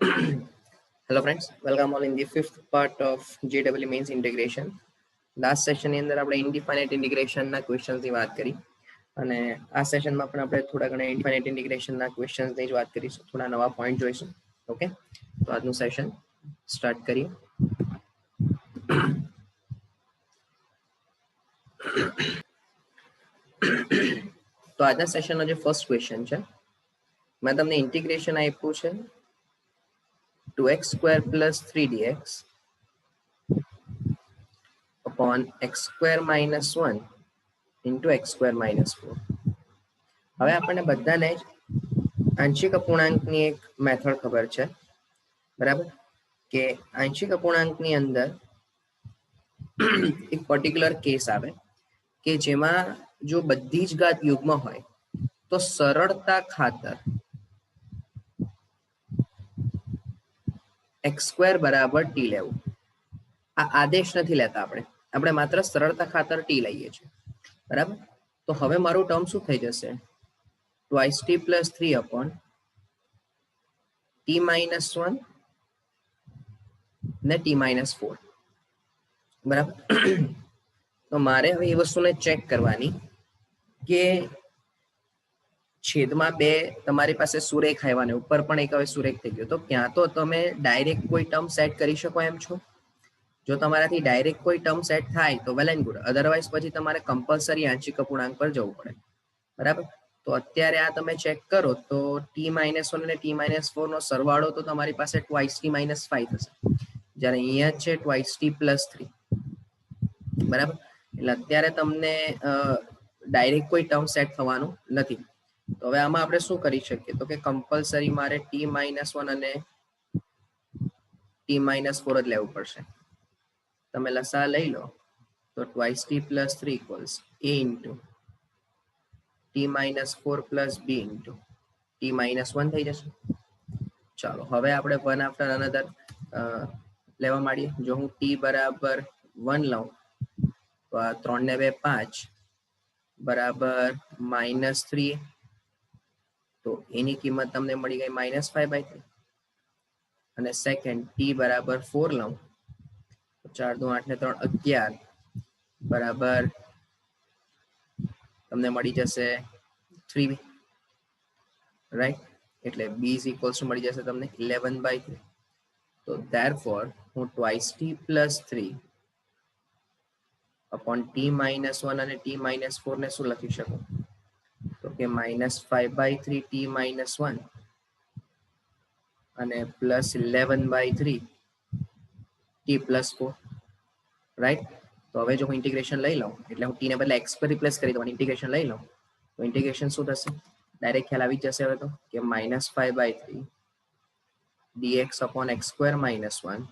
Hello friends, welcome all in the fifth part of JEE Mains Integration. Last સેશનની અંદર આપણે ઇન્ડિફાઇનાઇટ ઇન્ટિગ્રેશનના ક્વેશ્ચન્સની વાત કરી અને આ સેશનમાં પણ આપણે થોડા ઘણા ઇન્ડિફાઇનાઇટ ઇન્ટિગ્રેશનના ક્વેશ્ચન્સની જ વાત કરીશું, થોડા નવા પોઈન્ટ જોઈશું. ઓકે, તો આજનું સેશન સ્ટાર્ટ કરીએ. તો આજના સેશનનો જે ફર્સ્ટ ક્વેશ્ચન છે, મેં તમને ઇન્ટિગ્રેશન આપ્યું છે 2x square plus 3dx upon x square minus 1 into x square minus 4. હવે આપણને બધાને આંશિક અપૂર્ણાંકની એક મેથડ ખબર છે, બરાબર? કે આંશિક અપૂર્ણાંકની અંદર એક પર્ટિક્યુલર કેસ આવે કે જેમાં જો બધી જ ઘાત યુગ્મ હોય તો સરળતા ખાતર x સ્ક્વેર બરાબર t લેવું. આ આદેશ નથી લેતા આપણે માત્ર સરળતા ખાતર t લઈએ છીએ, બરાબર? તો હવે મારું ટર્મ શું થઈ જશે? twice t plus 3 upon t minus 1 ને t minus 4, બરાબર? તો મારે હવે એ વસ્તુને ચેક કરવાની કે છેદમાં બે તમારી પાસે સુરેખ આવ્યા ને ઉપર પણ એક હવે સુરેખ થઈ ગયો, તો ક્યાં તો તમે ડાયરેક્ટ કોઈ ટર્મ સેટ કરી શકો એમ છો. જો તમારાથી ડાયરેક્ટ કોઈ ટર્મ સેટ થાય તો વેલ એન્ડ ગુડ, અધરવાઇઝ પછી તમારે કમ્પલસરી આંશિક અપૂર્ણાંક પર જવું પડે, બરાબર? તો અત્યારે આ તમે ચેક કરો તો t minus 1 અને t minus 4 નો સરવાળો તો તમારી પાસે twice t minus 5 થશે, જ્યારે અહીંયા છે twice t plus 3, બરાબર? એટલે અત્યારે તમને ડાયરેક્ટ કોઈ ટર્મ સેટ થવાનું નથી. તો હવે આમાં આપણે શું કરી શકીએ? તો કે કમ્પલસરી મારે t minus 1 અને t minus 4 જ લેવું પડશે. તમે લસા લઈ લો તો twice t plus 3 equals a into t minus 4 plus b into t minus 1 થઈ જશે. ચાલો હવે આપણે વન આફ્ટર અનધર લેવા માંડીએ. જો હું t બરાબર 1 લઉં તો આ 3 ને 2 5 બરાબર -3, તો એની કિંમત તમને મળી ગઈ -5/3. અને સેકન્ડ t બરાબર 4 લઉં તો 4 દુ 8 ને 3 11 બરાબર તમને મળી જશે 3b, રાઈટ? એટલે b ઇઝ ઇક્વલ્સ ટુ મળી જશે તમને 11/3. તો ધેરફોર હું twice t plus 3 upon t minus 1 અને t minus 4 ને શું લખી શકું? તો કે -5/3 t minus 1 અને +11/3 t plus 4, રાઈટ? તો હવે જો હું ઇન્ટિગ્રેશન લઈ લઉં એટલે હું t ને બદલે x પર રિપ્લેસ કરી દઉં, ઇન્ટિગ્રેશન લઈ લઉં તો ઇન્ટિગ્રેશન શું થશે? ડાયરેક્ટ ખ્યાલ આવી જશે હવે તો કે -5/3 dx upon x square minus 1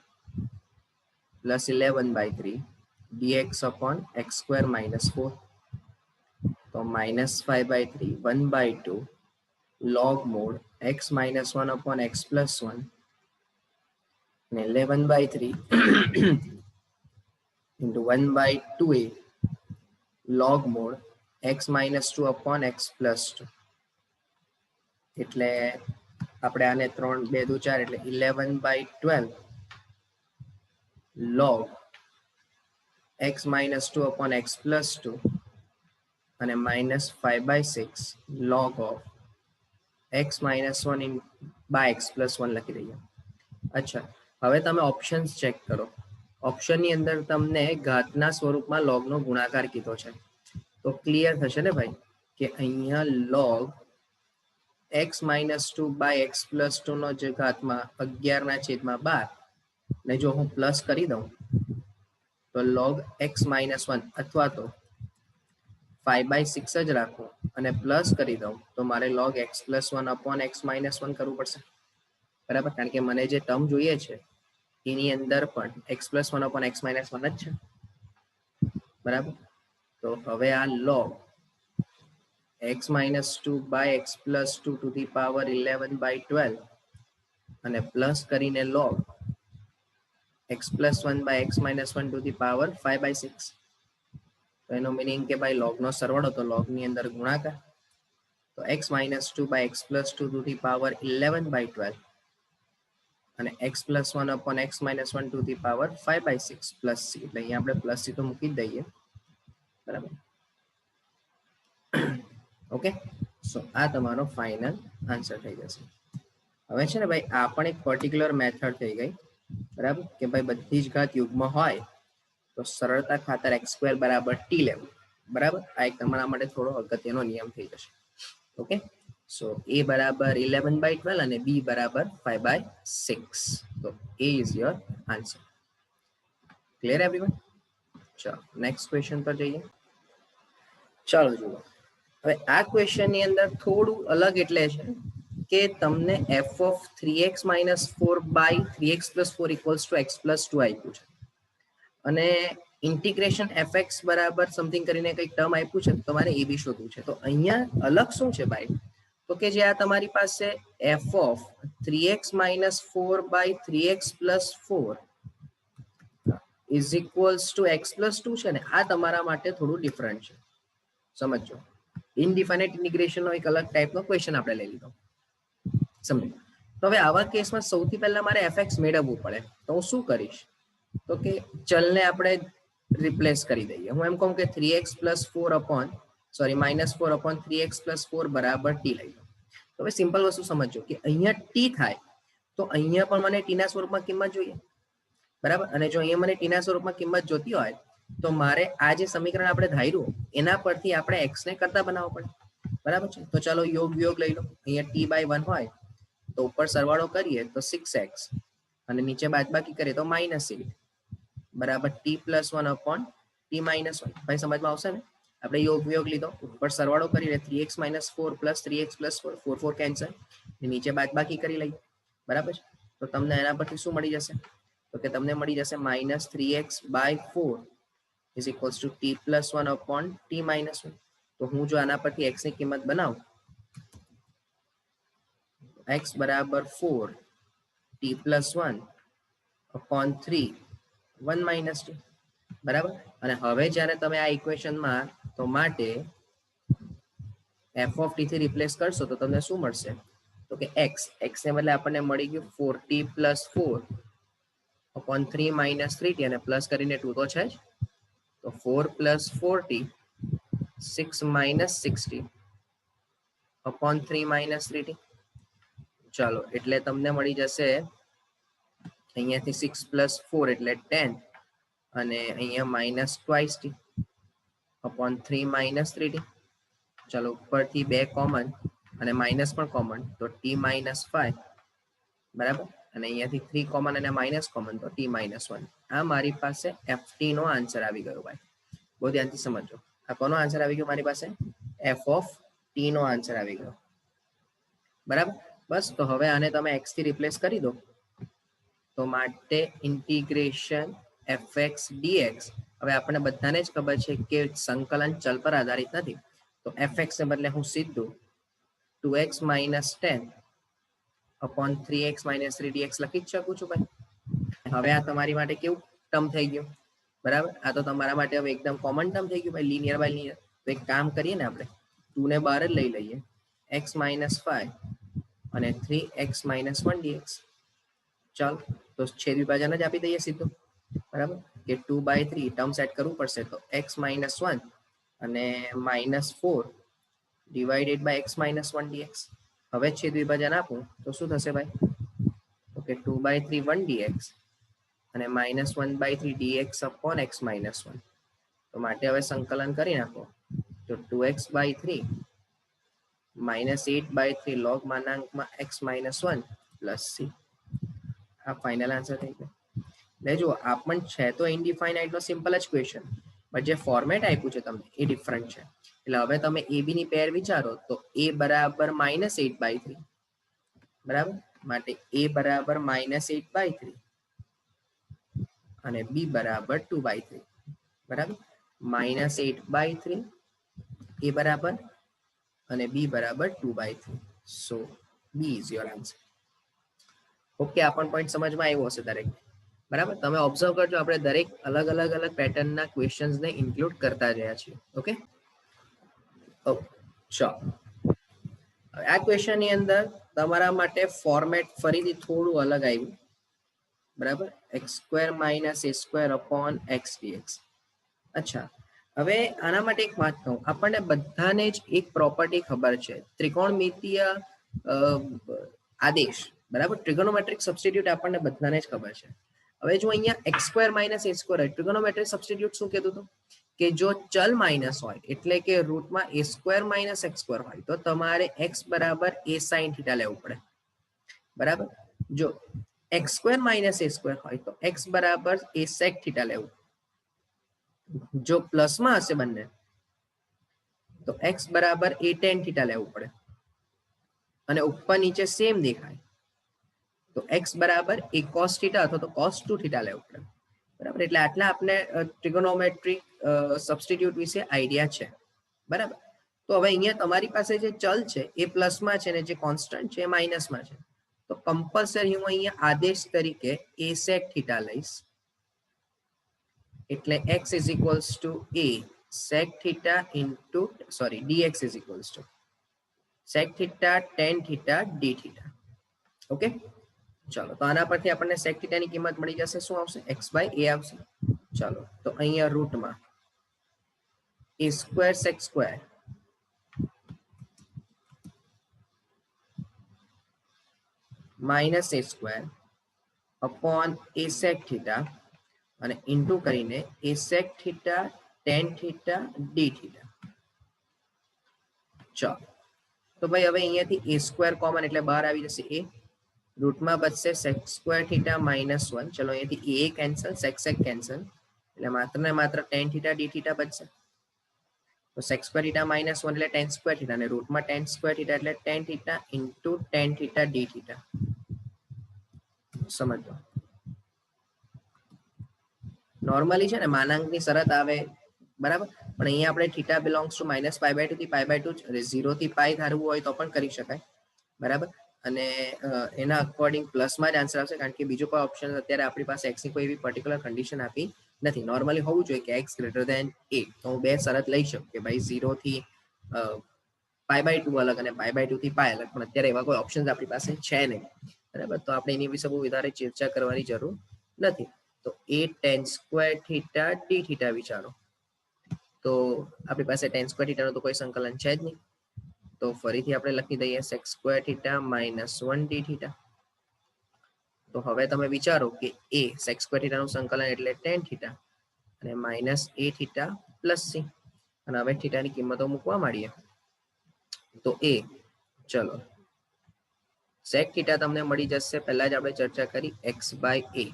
plus 11/3 dx upon x square minus 4. તો -5/3 1/2 log mod x minus 1 upon x plus 1 and 11/3 into 1/2a log mod x minus 2 upon x plus 2. એટલે આપણે આને 3 2 દુ 4 એટલે 11/12 log x minus 2 upon x plus 2 અને -5/6 log of x minus 1 by x plus 1 લખી દઈએ. અચ્છા, હવે તમે ઓપ્શન્સ ચેક કરો. ઓપ્શનની અંદર તમને ઘાતના સ્વરૂપમાં લોગનો ગુણાકાર કીધો છે, તો ક્લિયર થશે ને ભાઈ કે અહીંયા log x minus 2 by x plus 2 નો જે ઘાતમાં 11/12 ને જો હું પ્લસ કરી દઉં તો log x minus 1 અથવા તો 5/6 જ રાખું અને પ્લસ કરી દઉં તો મારે log x plus 1 upon x minus 1 કરવું પડશે, બરાબર? કારણ કે મને જે ટર્મ જોઈએ છે એની અંદર પણ x plus 1 upon x minus 1 જ છે, બરાબર? તો હવે આ log x minus 2 by x plus 2 to the power 11/12 અને પ્લસ કરીને log x plus 1 by x minus 1 to the power 5/6. તો એનો મીનિંગ કે ભાઈ log નો સરવાળો તો log ની અંદર ગુણાકાર, તો x minus 2 by x plus 2 to the power 11/12 અને x plus 1 upon x minus 1 two the power 5/6 plus c, એટલે અહીંયા આપણે પ્લસ c તો મૂકી જ દઈએ, બરાબર. ઓકે, સો આ તમારો ફાઇનલ આન્સર થઈ જશે. હવે છે ને ભાઈ આ પણ એક પર્ટિક્યુલર મેથડ થઈ ગઈ, બરાબર, કે ભાઈ બધી જ ઘાત યુગ્મ હોય તો સરળતા ખાતર x² બરાબર t લેવું, બરાબર. આ એક તમારા માટે થોડો અગત્યનો નિયમ થઈ જશે. ઓકે, સો a બરાબર 11/12 અને b બરાબર 5/6. તો a is your answer. Clear everyone? ચાલો નેક્સ્ટ ક્વેશ્ચન પર જઈએ. ચાલો જુઓ, હવે આ ક્વેશ્ચન ની અંદર થોડું અલગ એટલે છે કે તમને f of 3x minus 4/3x plus 4 equals to x plus 2 આપ્યું છે અને ઇન્ટિગ્રેશન fx બરાબર સમથિંગ કરીને કંઈક ટર્મ આપ્યું છે, તમારે એ બી શોધવું છે. તો અહીંયા અલગ શું છે ભાઈ, તો કે જે આ તમારી પાસે f of 3x minus 4/3x plus 4 is equals to x plus 2 છે ને, આ તમારા માટે થોડું ડિફરન્ટ છે, સમજો. ઇનડિફાઇનાઇટ ઇન્ટિગ્રેશનનો એક અલગ ટાઈપનો ક્વેશ્ચન આપણે લઈ લીધો, સમજો. તો હવે આવા કેસમાં સૌથી પહેલા મારે fx મેળવવું પડે, તો હું શું કરીશ, તો કે ચલને આપણે રિપ્લેસ કરી દઈએ. હું એમ કહું કે 3x plus 4 upon minus 4 upon 3x plus 4 બરાબર t લઈ લો. તો હવે સિમ્પલ વસ્તુ સમજો કે અહીંયા t થાય તો અહીંયા પણ મને t ના સ્વરૂપમાં કિંમત જોઈએ, બરાબર. અને જો અહીંયા મને t ના સ્વરૂપમાં કિંમત જોતી હોય તો મારે આ જે સમીકરણ આપણે ધાર્યું એના પરથી આપણે x ને કરતા બનાવવો પડે, બરાબર છે. તો ચાલો યોગ વિયોગ લઈ લો. અહીંયા t/1 હોય તો ઉપર સરવાળો કરીએ તો 6x અને નીચે બાદબાકી કરીએ તો -8 બરાબર t plus 1 upon t minus 1. ભાઈ સમજમાં આવશે ને? આપણે યોગ વિયોગ લીધો, ઉપર સરવાળો કરીએ 3x - 4 plus 3x plus 4, 4 4 cancel, નીચે બાદબાકી કરી લઈએ, બરાબર છે. તો તમને એના પરથી શું મળી જશે, તો કે તમને મળી જશે -3x/4 is equals to t plus 1 upon t minus 1. તો હું જો આના પરથી x ની કિંમત બનાવું, x બરાબર 4 t પ્લસ 1 અપોન 3 1 માઇનસ 2, બરાબર. અને હવે જ્યારે તમે આ ઇક્વેશનમાં તો માટે f ઓફ t થી રિપ્લેસ કરશો તો તમને શું મળશે, તો કે x ને બદલે આપણને મળી ગયું 4t plus 4 upon 3 minus 3t અને પ્લસ કરીને 2 તો છે જ, તો 4 plus 4t 6 minus 6t upon 3 minus 3t. ચાલો એટલે તમને મળી જશે અહીંયાથી 6 પ્લસ 4 એટલે 10 અને અહીંયા minus twice T upon 3 minus 3t. ચાલો ઉપરથી 2 કોમન અને માઇનસ પણ કોમન તો t માઇનસ 5, બરાબર. અને અહીંયાથી 3 કોમન અને માઇનસ કોમન તો t માઇનસ 1. આ મારી પાસે ft નો આન્સર આવી ગયો ભાઈ, બહુ ધ્યાનથી સમજો. આ કોનો આન્સર આવી ગયો મારી પાસે, f ઓફ t નો આન્સર આવી ગયો, બરાબર. બસ તો હવે આને તમે x થી રિપ્લેસ કરી દો તો માટે ઇન્ટિગ્રેશન fx dx. હવે આપણને બધાને જ ખબર છે કે સંકલન ચલ પર આધારિત નથી, તો fx ને બદલે હું સીધું 2x minus 10 upon 3x minus 3 dx લખી જ શકું છું ભાઈ. હવે આ તમારી માટે કેવું ટર્મ થઈ ગયું, બરાબર. આ તો તમારા માટે હવે એકદમ કોમન ટર્મ થઈ ગયું ભાઈ, લિનિયર બાય લિનિયર. તો એક કામ કરીએ ને, આપણે 2 ને બહાર જ લઈ લઈએ, x minus 5 અને 3x minus 1 dx. ચાલો તો છેદ વિભાજન જ આપી દઈએ સીધું, બરાબર, કે 2/3 ટર્મ સેટ કરવું પડશે તો x minus 1 અને -4 divided by x minus 1 dx. હવે છેદ વિભાજન આપું તો શું થશે ભાઈ, તો કે 2/3 1 dx અને -1/3 dx અપોન x minus 1. તો માટે હવે સંકલન કરી નાખો તો 2x/3 -8/3 log માનાંકમાં x minus 1 plus c. આ ફાઇનલ આન્સર થઈ ગયો. એટલે જુઓ આ પણ છે તો ઇનડિફાઇનાઇટ નો સિમ્પલ જ ક્વેશ્ચન, બટ જે ફોર્મેટ આપ્યું છે તમને એ ડિફરન્ટ છે. એટલે હવે તમે a b ની પેર વિચારો તો a બરાબર -8/3, બરાબર. માટે a બરાબર -8/3 અને b બરાબર 2/3, બરાબર. -8/3 a બરાબર અને b બરાબર 2/3. સો b is your answer. Okay, આ પણ પોઈન્ટ સમજમાં આવ્યો હશે દરેક, બરાબર. તમે ઓબ્ઝર્વ કરજો, આપણે દરેક અલગ પેટર્નના ક્વેશ્ચન્સને ઇન્ક્લુડ કરતા રહ્યા છીએ. ઓકે, ચાલો આ ક્વેશ્ચનની અંદર તમારા માટે ફોર્મેટ ફરીથી થોડું અલગ આવ્યું, બરાબર, એક્સ સ્ક્વેર માઇનસ એ સ્ક્વેર અપોન એક્સ ડીએક્સ. અચ્છા, હવે આના માટે એક વાત કહું, આપણને બધાને જ એક પ્રોપર્ટી ખબર છે, ત્રિકોણમિતીય આદેશ, બરાબર, ટ્રિગોનોમેટ્રિક સબસ્ટિટ્યુટ આપણને બધાને જ ખબર છે. હવે જો અહીંયા એક્સ સ્ક્વેર માઇનસ એ સ્ક્વેર હોય, ટ્રિગોનોમેટ્રિક સબસ્ટિટ્યુટ શું કહેતું હતું કે જો ચલ માઇનસ હોય એટલે કે રૂટમાં એ સ્ક્વેર માઇનસ એક્સ સ્ક્વેર હોય તો તમારે એક્સ બરાબર એ સાઇન થીટા લેવું પડે, બરાબર. જો એક્સ સ્ક્વેર માઇનસ એ સ્ક્વેર હોય તો એક્સ બરાબર એ સેક થીટા લેવું. જો પ્લસમાં હશે બંને તો એક્સ બરાબર એ ટેન થીટા લેવું પડે, અને ઉપર નીચે સેમ દેખાય તો એક્સ બરાબર એ કોસ થીટા અથવા તો કોસ 2 થીટા લેવું પડે, બરાબર. એટલે આટલા આપણે ટ્રિગોનોમેટ્રિક સબસ્ટિટ્યુટ વિશે આઈડિયા છે, બરાબર. તો હવે અહીંયા તમારી પાસે જે ચલ છે એ પ્લસમાં છે ને જે કોન્સ્ટન્ટ છે એ માઇનસમાં છે, તો કમ્પલસરી હું અહીંયા આદેશ તરીકે એ સેક થીટા લઈશ, એટલે x is equals to a sec theta into dx is equals to sec theta tan theta d theta. Okay, ચાલો તો આના પરથી આપણને sec theta ની કિંમત મળી જશે, શું આવશે, x by a આવશે. ચાલો તો અહીંયા રૂટમાં a square sec square minus a square upon a sec theta અને ઇન્ટુ કરીને a sec theta tan theta d theta. ચાલો તો ભાઈ હવે અહીંયાથી a સ્ક્વેર કોમન એટલે બહાર આવી જશે a, રૂટમાં બચશે sec સ્ક્વેર થીટા માઇનસ 1. ચલો અહીંયાથી a cancel, sec sec cancel, એટલે માત્ર ને માત્ર tan theta d theta બચશે. તો sec સ્ક્વેર થીટા માઇનસ 1 એટલે tan સ્ક્વેર થીટા, અને રૂટમાં tan સ્ક્વેર થીટા એટલે tan theta into tan theta d theta. સમજો, નોર્મલી છે ને માનાંકની શરત આવે, બરાબર, પણ અહીંયા આપણે theta belongs to minus pi by 2 થી પાઈ બાય 2 અને 0 થી પાઈ ધારવું હોય તો પણ કરી શકાય, બરાબર. અને એના અકોર્ડિંગ પ્લસમાં જ આન્સર આવશે, કારણ કે બીજો કોઈ ઓપ્શન અત્યારે આપણી પાસે એક્સની કોઈ એવી પર્ટિક્યુલર કન્ડિશન આપી નથી. નોર્મલી હોવું જોઈએ કે એક્સ ગ્રેટર દેન એ, તો હું બે શરત લઈ શકું કે ભાઈ 0 થી પાઈ બાય 2 અલગ અને પાઈ બાય 2 થી પાઈ અલગ, પણ અત્યારે એવા કોઈ ઓપ્શન આપણી પાસે છે નહીં, બરાબર. તો આપણે એની વિશે બહુ વધારે ચર્ચા કરવાની જરૂર નથી. તો એ tan square theta D theta વિચારો, તો આપણી પાસે tan સ્ક્વેર થીટાનું તો કોઈ સંકલન છે જ નહીં, તો ફરીથી આપણે લખી દઈએ sec square theta minus 1 D theta. તો હવે તમે વિચારો કે a sec સ્ક્વેર થીટાનું સંકલન એટલે tan થીટા અને minus a theta plus c, અને હવે થીટાની કિંમતો મૂકવા માંડીએ તો a, ચલો sec થીટા તમને મળી જશે, પહેલા જ આપણે ચર્ચા કરી x બાય a,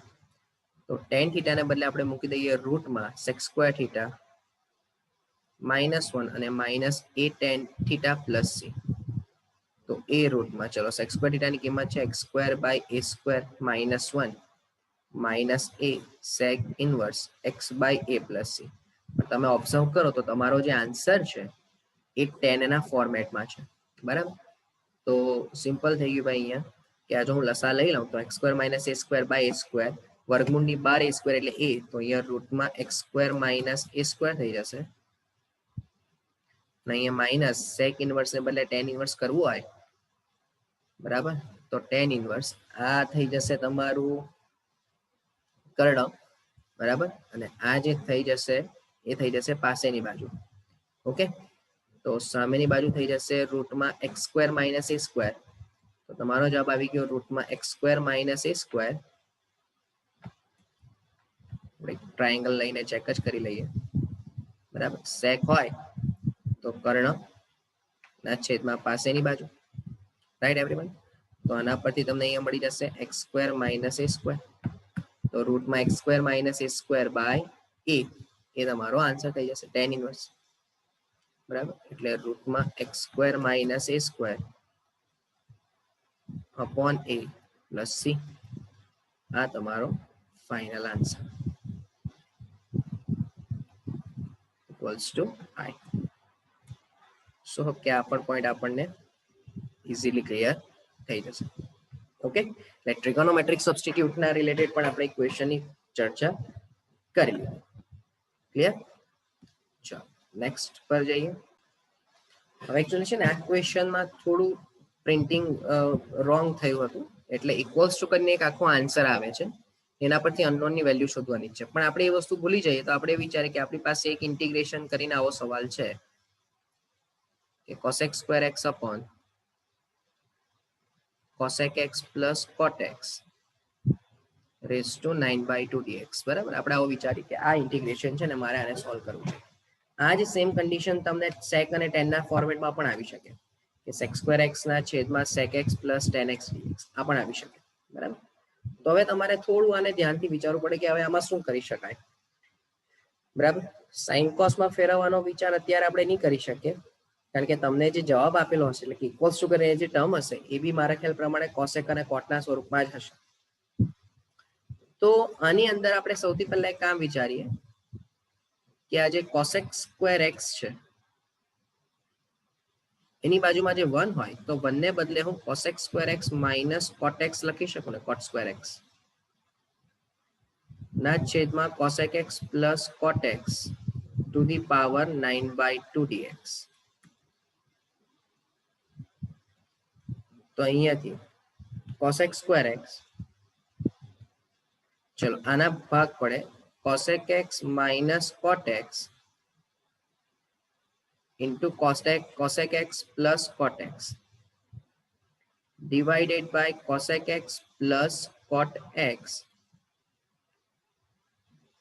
તો tan થીટાને બદલે આપણે મૂકી દઈએ રૂટમાં sec સ્ક્વેર થીટા માઇનસ 1 અને minus a tan theta plus c. તો a રૂટમાં ચલો sec સ્ક્વેર થીટાની કિંમત છે x square by a square minus 1 minus a sec inverse x by a plus c. પણ તમે ઓબ્ઝર્વ કરો તો તમારો જે આન્સર છે એ tan ના ફોર્મેટમાં છે, બરાબર. તો સિમ્પલ થઈ ગયું ભાઈ અહીંયા કે આ જો હું લસા લઈ લઉં તો x square minus a square by a square, વર્ગમૂળની બહાર a સ્ક્વેર એટલે a, તો અહીંયા રૂટમાં x square minus a square થઈ જશે, અને અહીંયા માઇનસ સેક ઇનવર્સ ને બદલે tan ઇનવર્સ કરવું હોય, બરાબર, તો tan ઇનવર્સ આ થઈ જશે તમારું કર્ણ, બરાબર, અને આ જે થઈ જશે એ થઈ જશે પાસેની બાજુ. ઓકે, તો સામેની બાજુ થઈ જશે રૂટમાં x square minus a square, તો તમારો જવાબ આવી ગયો રૂટમાં x square minus a square. Triangle લઈને ચેક જ કરી લઈએ, બરાબર. સેક હોય તો કર્ણ ના છેદમાં પાસેની બાજુ, રાઈટ એવરીવન. તો આના પરથી તમને અહીંયા મળી જશે x square minus a square, તો રૂટમાં x square minus a square by a, એ તમારો આન્સર થઈ જશે tan ઇનવર્સ, બરાબર. એટલે રૂટમાં x square minus a square upon a plus c, આ તમારો final answer equals to i. સો કે આ પણ પોઈન્ટ આપણને ઇઝીલી ક્લિયર થઈ જશે. ઓકે, એટલે ટ્રિગોનોમેટ્રિક સબસ્ટિટ્યુટના રિલેટેડ પણ આપણે ક્વેશ્ચનની ચર્ચા કરી લીધી. ક્લિયર? ચાલો નેક્સ્ટ પર જઈએ. હવે એકચ્યુઅલી છે ને આ ક્વેશ્ચનમાં થોડું પ્રિન્ટિંગ રોંગ થયું હતું, એટલે ઇક્વલ્સ ટુ કરીને એક આખો આન્સર આવે છે, એના પરથી અનનોન ની વેલ્યુ શોધવાની છે. પણ આપણે એ વસ્તુ ભૂલી જઈએ તો આપણે વિચારીએ કે આપણી પાસે એક ઇન્ટિગ્રેશન કરીને આવો સવાલ છે કે cosec square x upon cosec x plus cot x raised to 9/2 dx. બરાબર, આપણે આવો વિચારીએ કે આ ઇન્ટિગ્રેશન છે ને મારે આને સોલ્વ કરવું છે. આ જ સેમ કન્ડિશન તમને sec અને tan ના ફોર્મેટમાં પણ આવી શકે કે sec સ્ક્વેર x ના છેદમાં sec x plus tan x dx આ પણ આવી શકે. બરાબર, તો હવે તમારે થોડું આને ધ્યાનથી વિચારવું પડે કે હવે આમાં શું કરી શકાય. બરાબર, સાઇન કોસમાં ફેરવવાનો વિચાર અત્યારે આપણે નહીં કરી શકીએ કારણ કે તમને જે જવાબ આપેલો હશે એટલે કે ઇક્વલ્સ ટુ કરીને જે ટર્મ હશે એ બી મારા ખ્યાલ પ્રમાણે કોસેક અને કોટના સ્વરૂપમાં જ હશે. તો આની અંદર આપણે સૌથી પહેલા એક કામ વિચારીએ કે આ જે કોસેક સ્ક્વેર એક્સ છે એની બાજુમાં જે 1 હોય તો 1 ને બદલે હું કોસેક સ્ક્વેર એક્સ માઇનસ કોટ એક્સ લખી શકું ને, કોટ સ્ક્વેર એક્સ ના છેદમાં cosec x plus coat x two the power 9/2 dx. તો અહીંયાથી કોસેક સ્ક્વેર એક્સ, ચલો આના ભાગ પડે cosec x minus coat x into cosec x plus cot x divided by cosec x plus cot x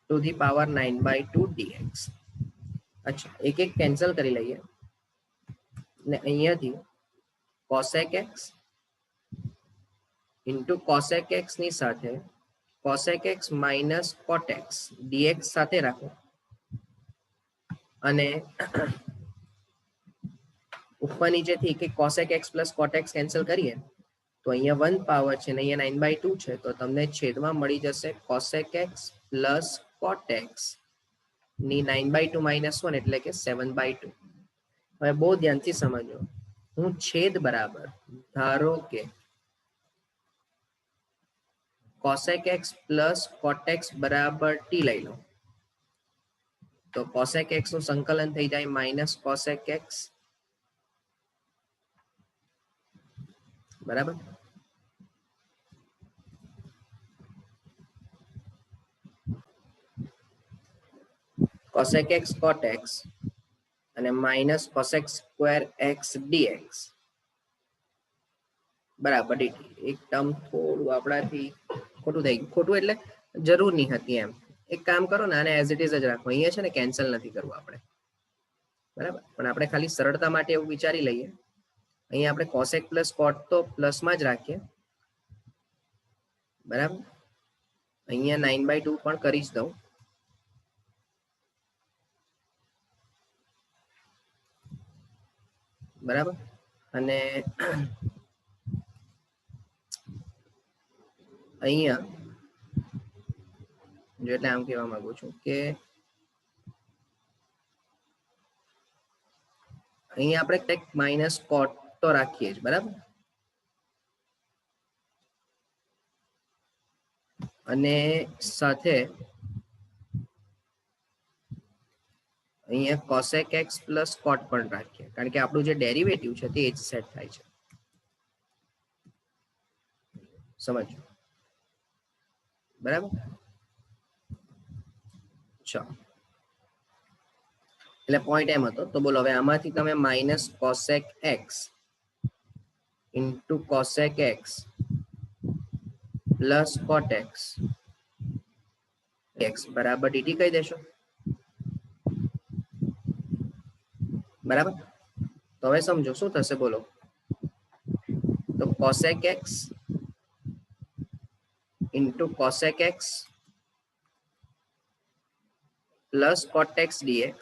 to the power 9/2 dx. અચ્છા, એક એક cancel કરી લઈએ ને અહીંયાથી cosec x into cosec x ની સાથે cosec x minus cot x dx સાથે રાખો અને ઉપર નીચેથી કે cosec x plus cot x cancel કરીએ તો અહીંયા 1 પાવર છે ને અહીંયા 9/2 છે તો તમને છેદમાં મળી જશે cosec x plus cot x ની 9/2 minus 1 એટલે કે 7/2. હવે બહુ ધ્યાનથી સમજો, હું છેદ બરાબર ધારો કે cosec x plus cot x બરાબર t લઈ લો તો cosec x નું સંકલન થઈ જાય માઇનસ cosec x. બરાબર, cosec x cot x અને minus cosec square x dx બરાબર dt. એક ટર્મ થોડું આપણાથી ખોટું થઈ ગયું, ખોટું એટલે જરૂર નહીં હતી એમ. એક કામ કરો ને આને એઝ ઇટ ઇઝ જ રાખો, અહીંયા છે ને કેન્સલ નથી કરવું આપણે. બરાબર, પણ આપણે ખાલી સરળતા માટે એવું વિચારી લઈએ અહીંયા આપણે cosec પ્લસ cot તો પ્લસમાં જ રાખીએ. બરાબર, અહીંયા 9/2 પણ કરી જ દઉં. બરાબર, અને અહીંયા જો એટલે આમ કહેવા માંગુ છું કે અહીંયા આપણે ટેક માઇનસ કોટ તો રાખીએ જ. બરાબર, અને સાથે અહીંયા cosec x પ્લસ cot પણ રાખીએ કારણ કે આપણું જે ડેરિવેટિવ છે તે જ સેટ થાય છે. સમજો? બરાબર, ચાલો એટલે પોઈન્ટ એમ હતો. તો બોલો હવે આમાંથી તમે minus cosec x into cosec x plus cot x x બરાબર dt કહી દેશો. બરાબર, તો હવે સમજો શું થશે બોલો. તો cosec x into cosec x plus cot x dx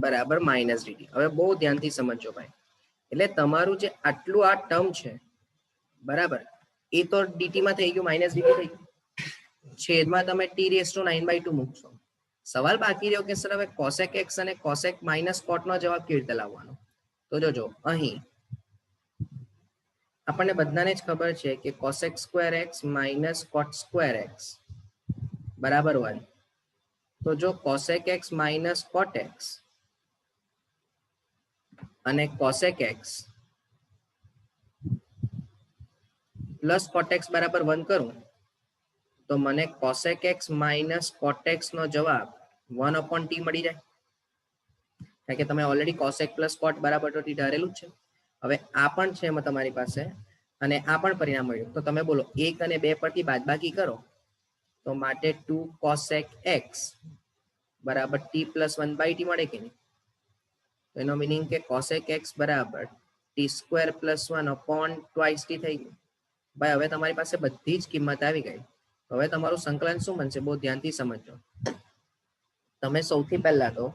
બરાબર માઇનસ dt. હવે બહુ ધ્યાનથી સમજો ભાઈ, એટલે તમારું જે આટલું આ ટર્મ છે બરાબર એ તો dt માં થઈ ગયું, માઇનસ dt થઈ ગયું, છેદમાં તમે t raised to 9/2 મૂકશો. સવાલ બાકી રહ્યો કે સર હવે cosec x અને cosec માઇનસ cot નો જવાબ કેવી રીતે લાવવાનો. તો જોજો અહીં આપણને બધાને જ ખબર છે કે cosec square x minus cot square x બરાબર 1. તો જો cosec x minus cot x અને cosec x plus cot x બરાબર 1 કરું તો મને cosec x minus cot x નો જવાબ 1/t મળી જાય, કારણ કે તમે ઓલરેડી cosec પ્લસ cot બરાબર તો t ધારેલું જ છે. હવે આ પણ છે એમાં તમારી પાસે, અને આ પણ પરિણામ મળ્યું. તો તમે બોલો 1 અને 2 પરથી બાદબાકી કરો તો માટે 2 cosec x બરાબર t પ્લસ 1/t મળે કે નહીં? તો એનો મિનિંગ કે cosec x બરાબર t સ્ક્વેર પ્લસ 1/2t થઈ ગયું. ભાઈ હવે તમારી પાસે બધી જ કિંમત આવી ગઈ. હવે તમારું સંકલન શું બનશે? બહુ ધ્યાનથી સમજો. તમે સૌથી પહેલા તો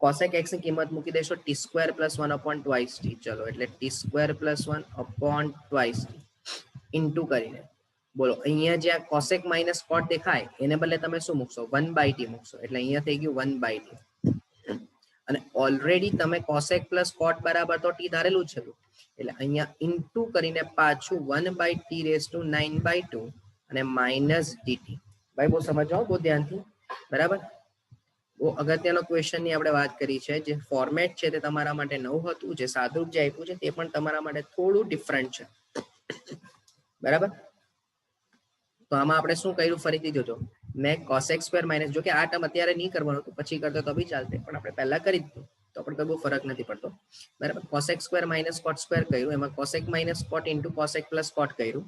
cosec x ની કિંમત મૂકી દેશો t સ્ક્વેર પ્લસ 1/2t. ચલો, એટલે t square plus 1/2t into કરીને બોલો અહીંયા જ્યાં cosec માઇનસ cot દેખાય એને બદલે તમે શું મૂકશો? 1/t મૂકશો. એટલે અહીંયા થઈ ગયું 1/t. અને ઓલરેડી તમે cosec પ્લસ cot બરાબર તો t ધારેલું છે, એટલે અહીંયા ઇન્ટુ કરીને પાછું 1/t⁹9/2 અને માઇનસ dt. ભાઈ બહુ સમજો, બહુ ધ્યાનથી. બરાબર, બહુ અગત્યનો ક્વેશ્ચન ની આપણે વાત કરી છે. જે ફોર્મેટ છે તે તમારા માટે નવું હતું, જે સાદુરૂપ જે આપ્યું છે તે પણ તમારા માટે થોડું ડિફરન્ટ છે. બરાબર, તો આમાં આપણે શું કર્યું ફરીથી જોજો. મેં cosec સ્ક્વેર માઇનસ, જો કે આ ટર્મ અત્યારે નહીં કરવાનું હતું, પછી કરતો તો બી ચાલતે, પણ આપણે પહેલા કરી દીધું તો પણ કોઈ બહુ ફરક નથી પડતો. બરાબર, cosec square minus cot square કર્યું, એમાં cosec minus cot into cosec plus cot કર્યું.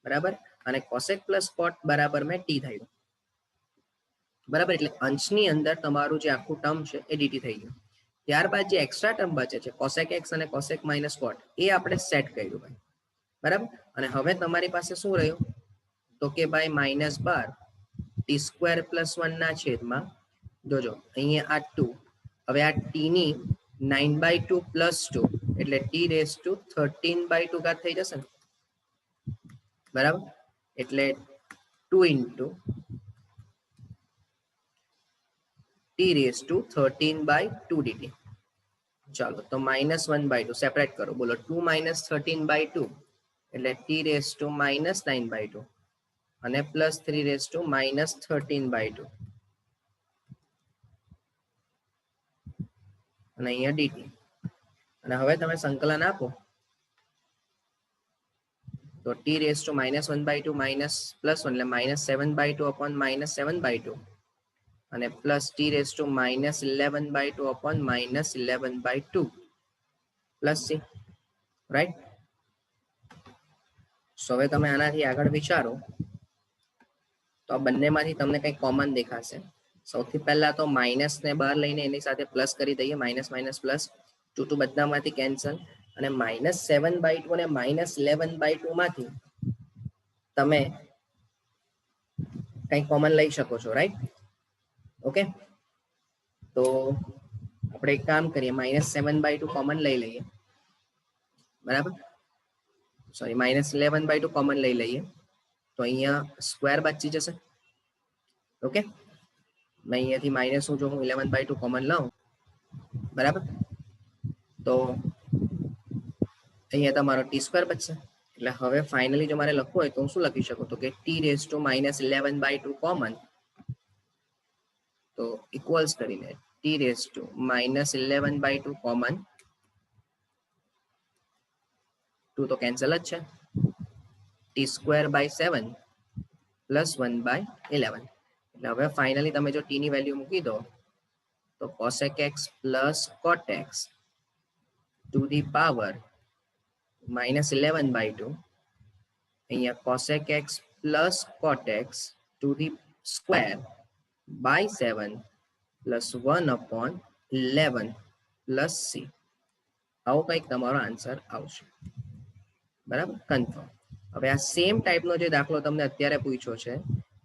બરાબર, અને cosec પ્લસ cot બરાબર મેં t થયું. બરાબર, એટલે અંશની અંદર તમારું જે આખું ટર્મ છે એ dt થઈ ગયું. ત્યારબાદ જે એક્સ્ટ્રા ટર્મ બચે છે cosec x અને cosec માઇનસ cot, એ આપણે સેટ કર્યું ભાઈ. બરાબર, અને હવે તમારી પાસે શું રહ્યું? તો કે ભાઈ -12 t સ્ક્વેર પ્લસ 1 ના છેદમાં, જોજો અહીંયા આ 2, હવે આ t ની 9/2 પ્લસ 2 એટલે t⁻13/2 ઘાત થઈ જશે ને. બરાબર, એટલે 2 ઇન્ટુ t⁻13/2 dt. ચાલો, તો -1/2 સેપરેટ કરો. બોલો 2 - 13/2 એટલે t⁻9/2 અને પ્લસ 3⁻13/2 અને અહીંયા dt. અને હવે તમે સંકલન આપો તો t⁻1/2 માઇનસ પ્લસ 1 એટલે -7/2/-7/2 અને plus t⁻11/2/-11/2 plus c. Right? So હવે તમે આનાથી આગળ વિચારો તો આ બંનેમાંથી તમને કંઈક કોમન દેખાશે. સૌથી પહેલા તો માઇનસ ને બહાર લઈને એની સાથે પ્લસ કરી દઈએ. માઇનસ માઇનસ પ્લસ, 2 બધામાંથી કેન્સલ, અને -7/2 અને -11/2 માંથી તમે કંઈક કોમન લઈ શકો છો. રાઈટ? ઓકે, તો આપણે એક કામ કરીએ, -7/2 કોમન લઈ લઈએ. બરાબર, સોરી, -11/2 કોમન લઈ લઈએ તો અહીંયા સ્ક્વેર બચી જશે. ઓકે, મેં અહીંયાથી માઇનસ જો હું 11/2 કોમન લઉં, બરાબર, તો અહીંયા તમારો t સ્ક્વેર બચશે. એટલે હવે ફાઇનલી જો મારે લખવું હોય તો હું શું લખી શકું? તો કે t⁻11/2 કોમન, તો ઇક્વલ્સ કરીને t⁻11/2 કોમન, 2 તો કેન્સલ જ છે, t²/7 પ્લસ 1/11. એટલે હવે ફાઇનલી તમે જો t ની વેલ્યુ મૂકી દો તો cosec x plus cot x to the power -11/2, અહીંયા cosec x plus cot x to the square by 7 plus 1/11 plus c. આવો કંઈક તમારો આન્સર આવશે. બરાબર, કન્ફર્મ. હવે આ સેમ ટાઈપનો જે દાખલો તમને અત્યારે પૂછ્યો છે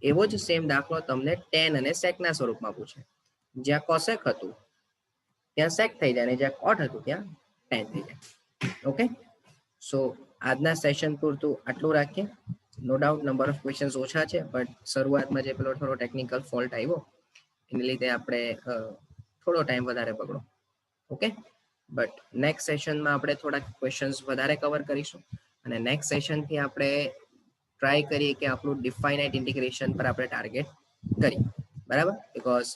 એવો જ સેમ દાખલો તમને tan અને sec ના સ્વરૂપમાં પૂછે. જ્યાં cosec હતું ત્યાં sec થઈ જાય, અને જ્યાં cot હતું ત્યાં tan થઈ જાય. ઓકે, સો આજના સેશન પૂરતું આટલું રાખીએ. No doubt number of questions ઓછા છે, બટ શરૂઆતમાં જે પેલો થોડો ટેકનિકલ ફોલ્ટ આવ્યો એને લીધે આપણે થોડો ટાઈમ વધારે પકડો. ઓકે, બટ નેક્સ્ટ સેશનમાં આપણે થોડાક ક્વેશ્ચન્સ વધારે કવર કરીશું, અને નેક્સ્ટ સેશનથી આપણે ટ્રાય કરીએ કે આપણું ડિફાઇનાઇટ ઇન્ટિગ્રેશન પર આપણે ટાર્ગેટ કરીએ. બરાબર, બિકોઝ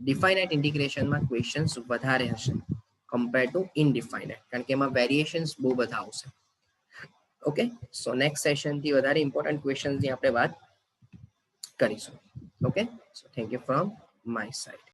ડિફાઇનાઇટ ઇન્ટિગ્રેશનમાં ક્વેશ્ચન્સ વધારે હશે કમ્પેર ટુ ઇનડિફાઇનાઇટ, કારણ કે એમાં વેરિએશન્સ બહુ બધા આવશે. ઓકે, સો નેક્સ્ટ સેશનથી વધારે ઇમ્પોર્ટન્ટ ક્વેશ્ચન્સની આપણે વાત કરીશું. Okay, so thank you from my side.